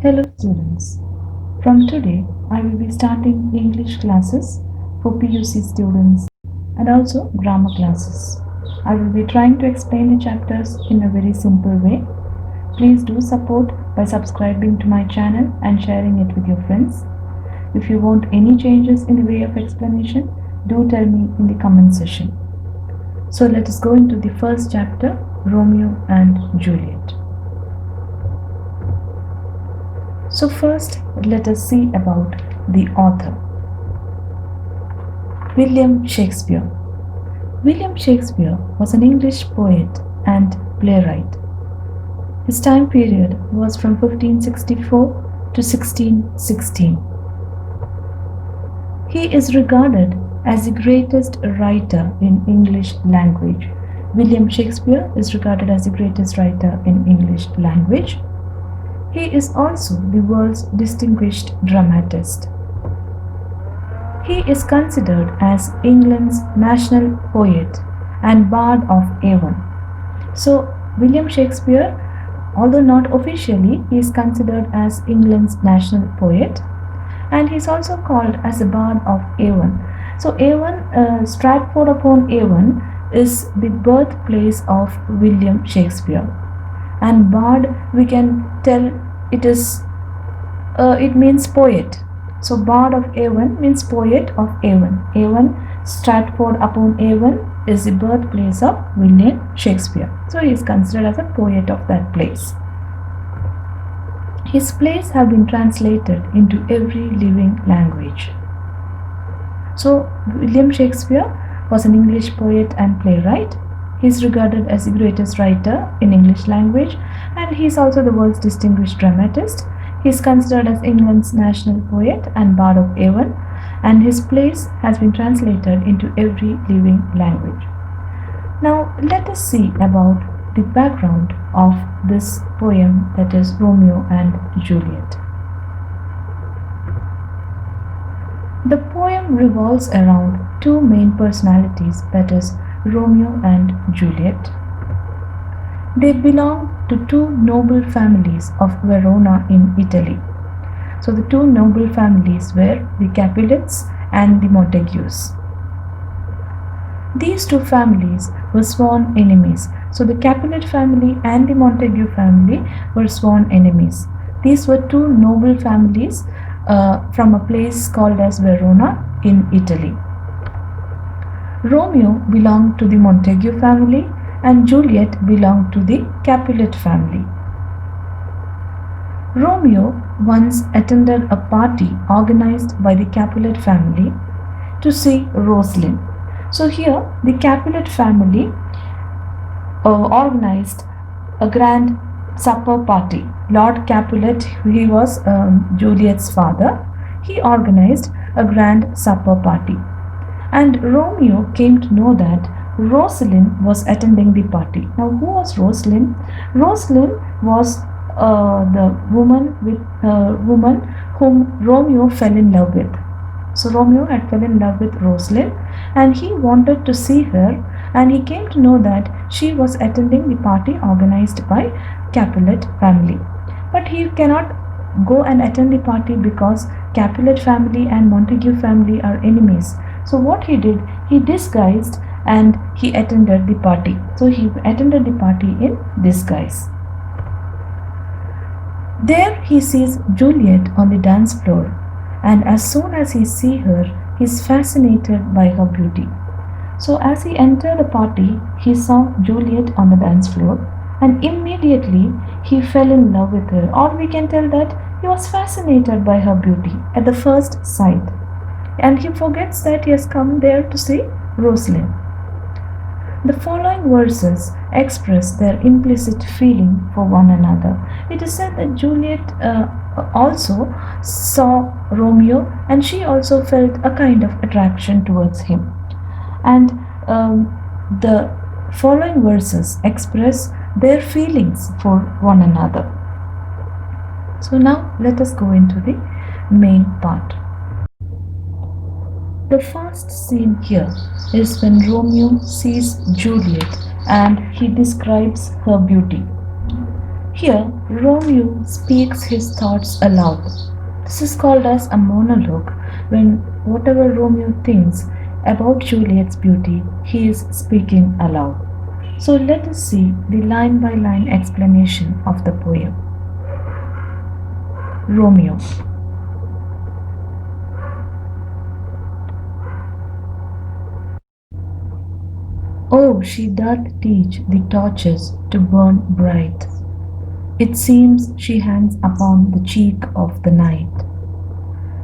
Hello students. From today, I will be starting English classes for PUC students and also grammar classes. I will be trying to explain the chapters in a very simple way. Please do support by subscribing to my channel and sharing it with your friends. If you want any changes in the way of explanation, do tell me in the comment section. So let us go into the first chapter, Romeo and Juliet. So first, let us see about the author. William Shakespeare. William Shakespeare was an English poet and playwright. His time period was from 1564 to 1616. He is regarded as the greatest writer in English language. William Shakespeare is regarded as the greatest writer in English language. He is also the world's distinguished dramatist. He is considered as England's national poet and bard of Avon. So, William Shakespeare, although not officially, he is considered as England's national poet, and he is also called as the bard of Avon. So, Avon, Stratford-upon-Avon is the birthplace of William Shakespeare. And bard, we can tell it means poet. So bard of Avon means poet of Avon. Avon, Stratford-upon-Avon is the birthplace of William Shakespeare. So he is considered as a poet of that place. His plays have been translated into every living language. So William Shakespeare was an English poet and playwright. He is regarded as the greatest writer in English language, and he is also the world's distinguished dramatist. He is considered as England's national poet and bard of Avon, and his plays has been translated into every living language. Now let us see about the background of this poem, that is Romeo and Juliet. The poem revolves around two main personalities, that is Romeo and Juliet. They belong to two noble families of Verona in Italy. So the two noble families were the Capulets and the Montagues. These two families were sworn enemies. So the Capulet family and the Montague family were sworn enemies. These were two noble families from a place called as Verona in Italy. Romeo belonged to the Montague family and Juliet belonged to the Capulet family. Romeo once attended a party organized by the Capulet family to see Rosalind. So here the Capulet family organized a grand supper party. Lord Capulet, he was Juliet's father, he organized a grand supper party. And Romeo came to know that Rosalind was attending the party. Now, who was Rosalind? Rosalind was the woman whom Romeo fell in love with. So Romeo had fell in love with Rosalind, and he wanted to see her, and he came to know that she was attending the party organized by Capulet family. But he cannot go and attend the party because Capulet family and Montague family are enemies. So what he did, he disguised and he attended the party. So he attended the party in disguise. There he sees Juliet on the dance floor, and as soon as he sees her, he is fascinated by her beauty. So as he entered the party, he saw Juliet on the dance floor, and immediately he fell in love with her, or we can tell that he was fascinated by her beauty at the first sight. And he forgets that he has come there to see Rosalind. The following verses express their implicit feeling for one another. It is said that Juliet also saw Romeo, and she also felt a kind of attraction towards him. And the following verses express their feelings for one another. So now let us go into the main part. The first scene here is when Romeo sees Juliet and he describes her beauty. Here, Romeo speaks his thoughts aloud. This is called as a monologue when whatever Romeo thinks about Juliet's beauty, he is speaking aloud. So let us see the line by line explanation of the poem. Romeo. Oh, she doth teach the torches to burn bright. It seems she hangs upon the cheek of the night,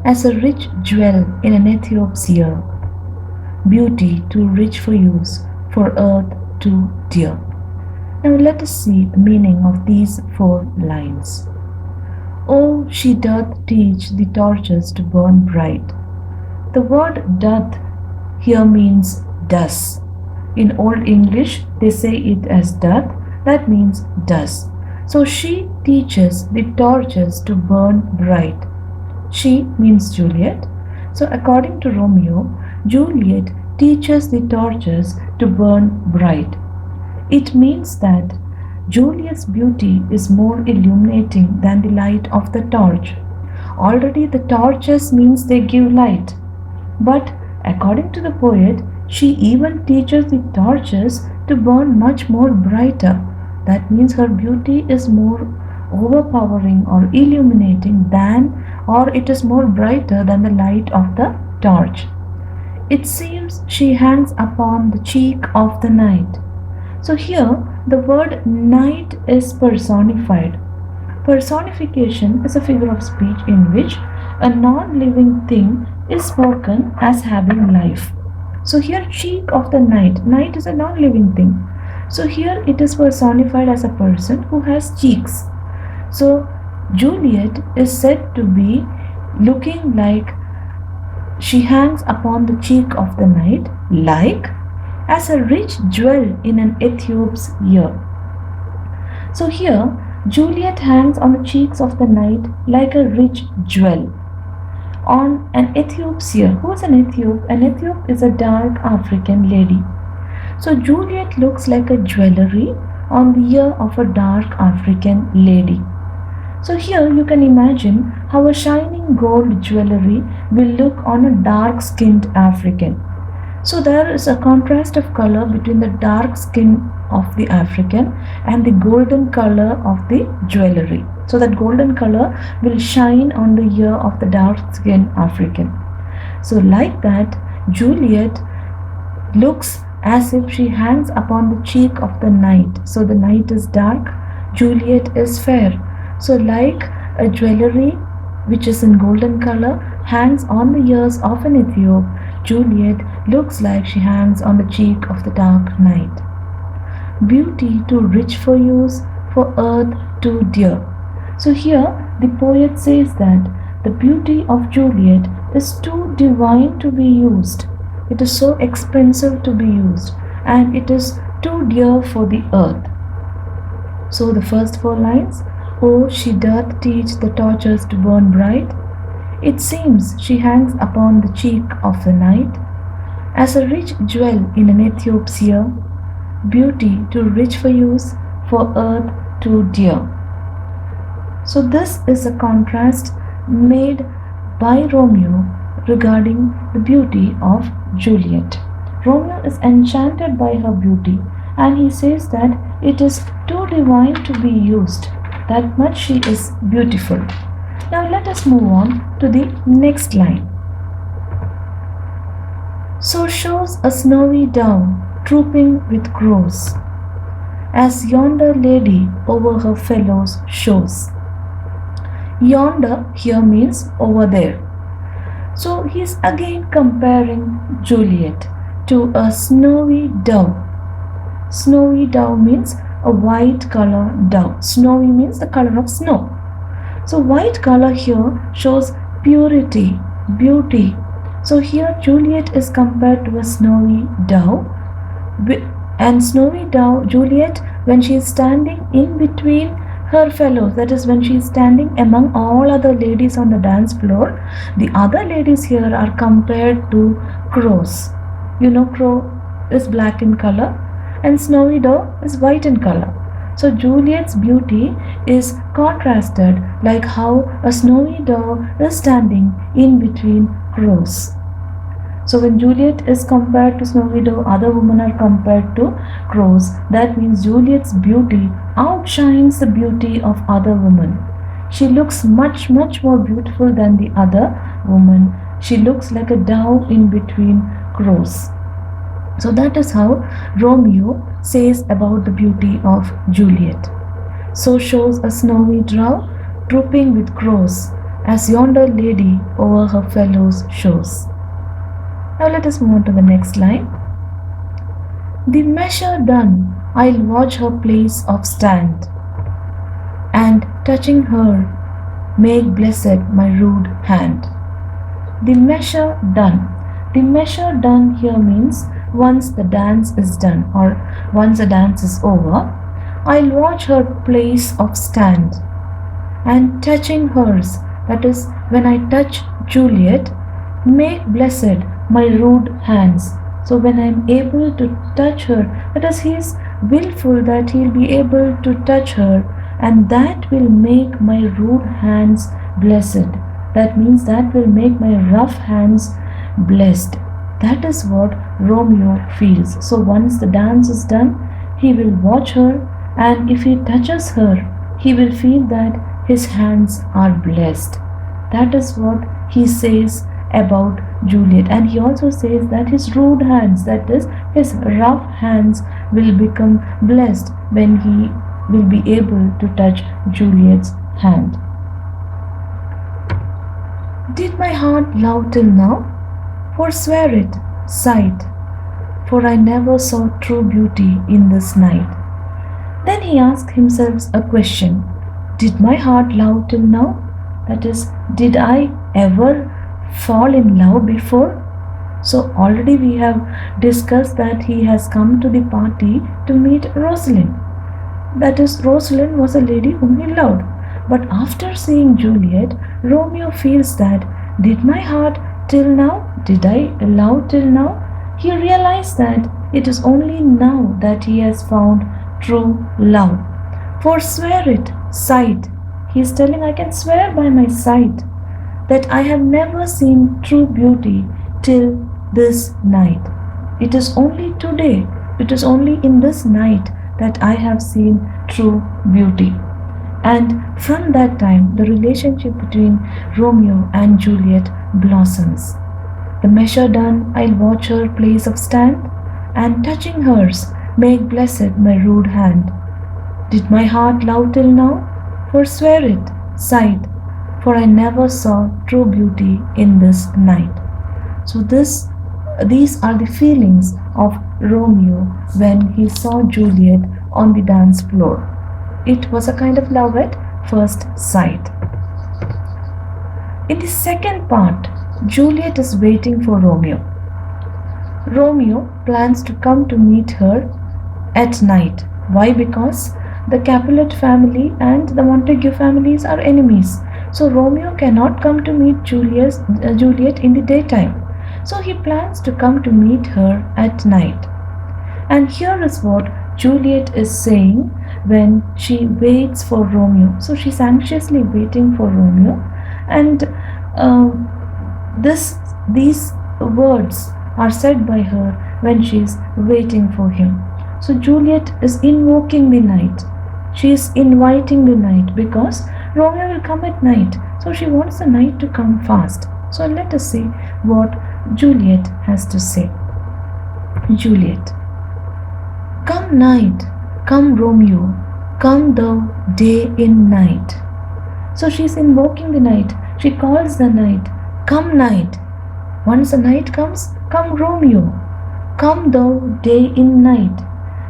as a rich jewel in an Ethiope's ear, beauty too rich for use, for earth too dear. Now let us see the meaning of these four lines. Oh, she doth teach the torches to burn bright. The word doth here means does. In Old English, they say it as doth, that means does. So she teaches the torches to burn bright. She means Juliet. So according to Romeo, Juliet teaches the torches to burn bright. It means that Juliet's beauty is more illuminating than the light of the torch. Already the torches means they give light. But according to the poet, she even teaches the torches to burn much more brighter. That means her beauty is more overpowering or illuminating than, or it is more brighter than the light of the torch. It seems she hangs upon the cheek of the night. So here the word night is personified. Personification is a figure of speech in which a non-living thing is spoken as having life. So here cheek of the night, night is a non-living thing. So here it is personified as a person who has cheeks. So Juliet is said to be looking like she hangs upon the cheek of the night like as a rich jewel in an Ethiope's ear. So here Juliet hangs on the cheeks of the night like a rich jewel on an Ethiope's ear. Who is an Ethiop? An Ethiop is a dark African lady. So Juliet looks like a jewelry on the ear of a dark African lady. So here you can imagine how a shining gold jewelry will look on a dark-skinned African. So there is a contrast of color between the dark skin of the African and the golden color of the jewelry. So that golden color will shine on the ear of the dark-skinned African. So like that, Juliet looks as if she hangs upon the cheek of the night. So the night is dark, Juliet is fair. So like a jewelry which is in golden color hangs on the ears of an Ethiop, Juliet looks like she hangs on the cheek of the dark night. Beauty too rich for use, for earth too dear. So here the poet says that the beauty of Juliet is too divine to be used. It is so expensive to be used and it is too dear for the earth. So the first four lines, oh, she doth teach the torches to burn bright. It seems she hangs upon the cheek of the night, as a rich jewel in an Ethiope's ear, beauty too rich for use, for earth too dear. So this is a contrast made by Romeo regarding the beauty of Juliet. Romeo is enchanted by her beauty and he says that it is too divine to be used. That much she is beautiful. Now let us move on to the next line. So shows a snowy dove trooping with crows, as yonder lady over her fellows shows. Yonder here means over there. So he is again comparing Juliet to a snowy dove. Snowy dove means a white color dove. Snowy means the color of snow. So white color here shows purity, beauty. So here Juliet is compared to a snowy dove. And snowy dove, Juliet, when she is standing in between her fellows, that is when she is standing among all other ladies on the dance floor, the other ladies here are compared to crows. You know, crow is black in color and snowy dove is white in color. So Juliet's beauty is contrasted like how a snowy dove is standing in between crows. So when Juliet is compared to snowy dove, other women are compared to crows. That means Juliet's beauty outshines the beauty of other women. She looks much more beautiful than the other woman. She looks like a dove in between crows. So that is how Romeo says about the beauty of Juliet. So shows a snowy dove trooping with crows, as yonder lady over her fellows shows. Now let us move on to the next line. The measure done, I'll watch her place of stand, and touching her, make blessed my rude hand. The measure done. The measure done here means once the dance is done or once the dance is over, I'll watch her place of stand, and touching hers, that is, when I touch Juliet, make blessed my rude hands. So when I am able to touch her, that is, he is willful that he will be able to touch her, and that will make my rude hands blessed. That means that will make my rough hands blessed. That is what Romeo feels. So once the dance is done, he will watch her, and if he touches her, he will feel that his hands are blessed. That is what he says about Juliet. And he also says that his rude hands, that is, his rough hands, will become blessed when he will be able to touch Juliet's hand. Did my heart love till now? Forswear it, sight, for I never saw true beauty in this night. Then he asked himself a question. Did my heart love till now? That is, did I ever fall in love before? So already we have discussed that he has come to the party to meet Rosalind. That is, Rosalind was a lady whom he loved. But after seeing Juliet, Romeo feels that, did my heart till now? Did I love till now? He realized that it is only now that he has found true love. Forswear it, sight. He is telling, I can swear by my sight that I have never seen true beauty till this night. It is only today, it is only in this night that I have seen true beauty. And from that time, the relationship between Romeo and Juliet blossoms. The measure done, I'll watch her place of stand, and touching hers, make blessed my rude hand. Did my heart love till now? Forswear it, sight, for I never saw true beauty in this night. So these are the feelings of Romeo when he saw Juliet on the dance floor. It was a kind of love at first sight. In the second part, Juliet is waiting for Romeo. Romeo plans to come to meet her at night. Why? Because the Capulet family and the Montague families are enemies. So Romeo cannot come to meet Juliet in the daytime. So he plans to come to meet her at night. And here is what Juliet is saying when she waits for Romeo. So she's anxiously waiting for Romeo, and these words are said by her when she is waiting for him. So Juliet is invoking the night. She is inviting the night because Romeo will come at night. So she wants the night to come fast. So let us see what Juliet has to say. Juliet. Come night, come Romeo, come thou day in night. So she is invoking the night. She calls the night, come night. Once the night comes, come Romeo, come thou day in night.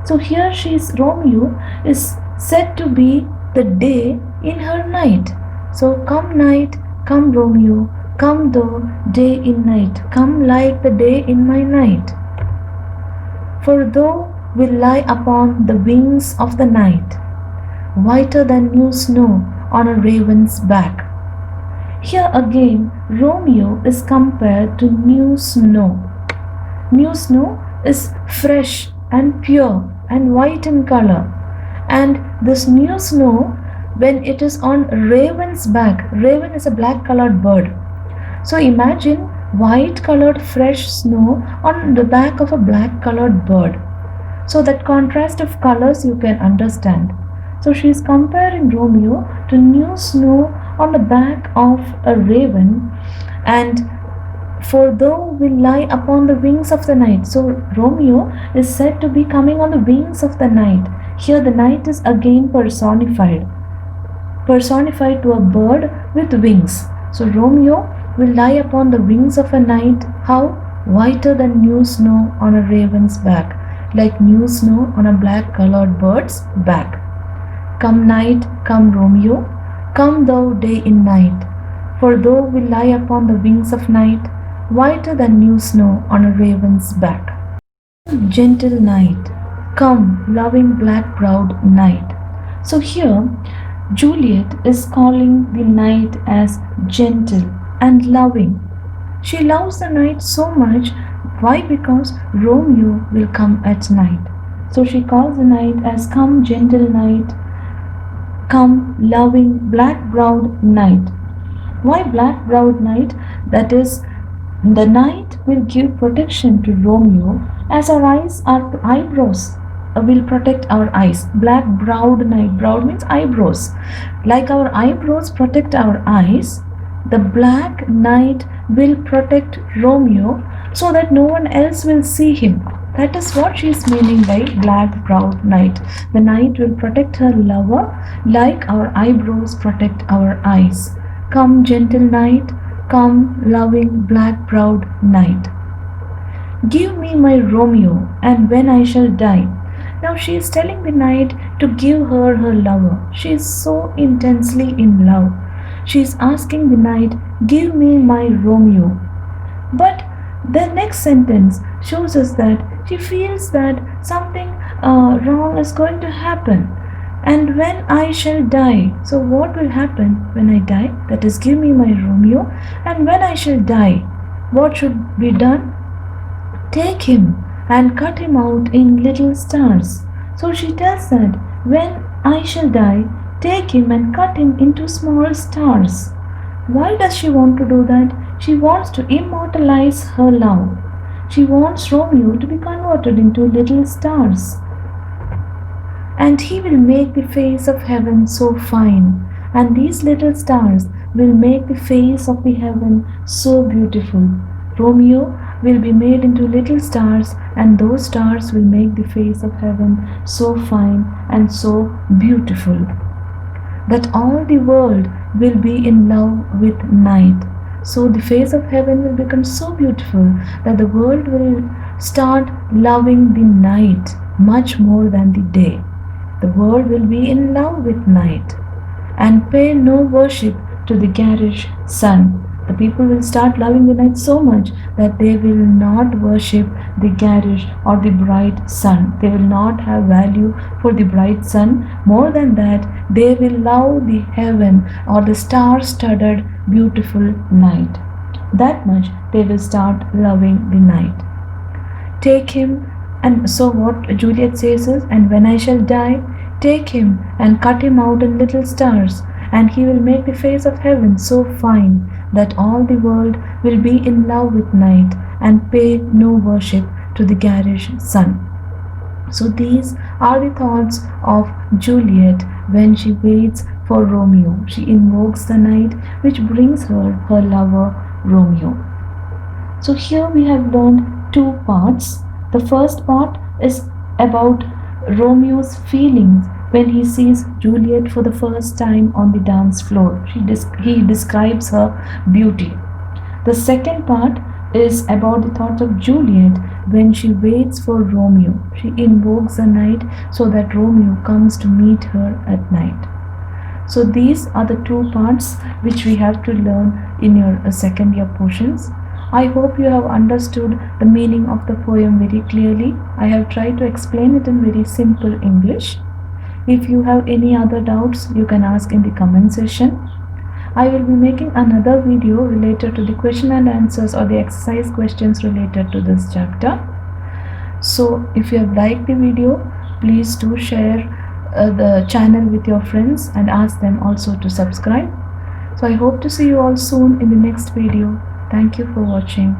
So here Romeo is said to be the day in her night. So come night, come Romeo, come thou day in night. Come like the day in my night. For thou will lie upon the wings of the night, whiter than new snow on a raven's back. Here again, Romeo is compared to new snow. New snow is fresh and pure and white in color, And this new snow, when it is on raven's back, raven is a black colored bird. So imagine white colored fresh snow on the back of a black colored bird. So that contrast of colors you can understand. So she is comparing Romeo to new snow on the back of a raven, and for thou will lie upon the wings of the night. So Romeo is said to be coming on the wings of the night. Here the night is again personified to a bird with wings. So Romeo will lie upon the wings of a night. How? Whiter than new snow on a raven's back, like new snow on a black colored bird's back. Come night, come Romeo, come thou day in night, for thou will lie upon the wings of night, whiter than new snow on a raven's back. Gentle night, come loving black-browed night. So here Juliet is calling the night as gentle and loving. She loves the night so much. Why? Because Romeo will come at night. So she calls the night as come gentle night, come loving black-browed night. Why black-browed night? That is, the night will give protection to Romeo, as our eyebrows will protect our eyes. Black-browed night. Browed means eyebrows. Like our eyebrows protect our eyes, the black night will protect Romeo so that no one else will see him. That is what she is meaning by black-browed night. The night will protect her lover like our eyebrows protect our eyes. Come gentle night, come loving black-browed night. Give me my Romeo, and when I shall die. Now she is telling the night to give her her lover. She is so intensely in love. She is asking the night, give me my Romeo. But the next sentence shows us that she feels that something wrong is going to happen. And when I shall die, so what will happen when I die? That is, give me my Romeo. And when I shall die, what should be done? Take him and cut him out in little stars. So she tells that when I shall die, take him and cut him into small stars. Why does she want to do that? She wants to immortalize her love. She wants Romeo to be converted into little stars. And he will make the face of heaven so fine, and these little stars will make the face of the heaven so beautiful. Romeo will be made into little stars, and those stars will make the face of heaven so fine and so beautiful that all the world will be in love with night. So the face of heaven will become so beautiful that the world will start loving the night much more than the day. The world will be in love with night and pay no worship to the garish sun. The people will start loving the night so much that they will not worship the garish or the bright sun. They will not have value for the bright sun. More than that, they will love the heaven or the star-studded beautiful night. That much they will start loving the night. Take him, and so what Juliet says is, and when I shall die, take him and cut him out in little stars, and he will make the face of heaven so fine that all the world will be in love with night and pay no worship to the garish sun. So these are the thoughts of Juliet when she waits for Romeo. She invokes the night which brings her her lover Romeo. So here we have learned two parts. The first part is about Romeo's feelings when he sees Juliet for the first time on the dance floor. He describes her beauty. The second part is about the thoughts of Juliet when she waits for Romeo. She invokes the night so that Romeo comes to meet her at night. So these are the two parts which we have to learn in your second year portions. I hope you have understood the meaning of the poem very clearly. I have tried to explain it in very simple English. If you have any other doubts, you can ask in the comment section. I will be making another video related to the question and answers or the exercise questions related to this chapter. So if you have liked the video, please do share the channel with your friends and ask them also to subscribe. So I hope to see you all soon in the next video. Thank you for watching.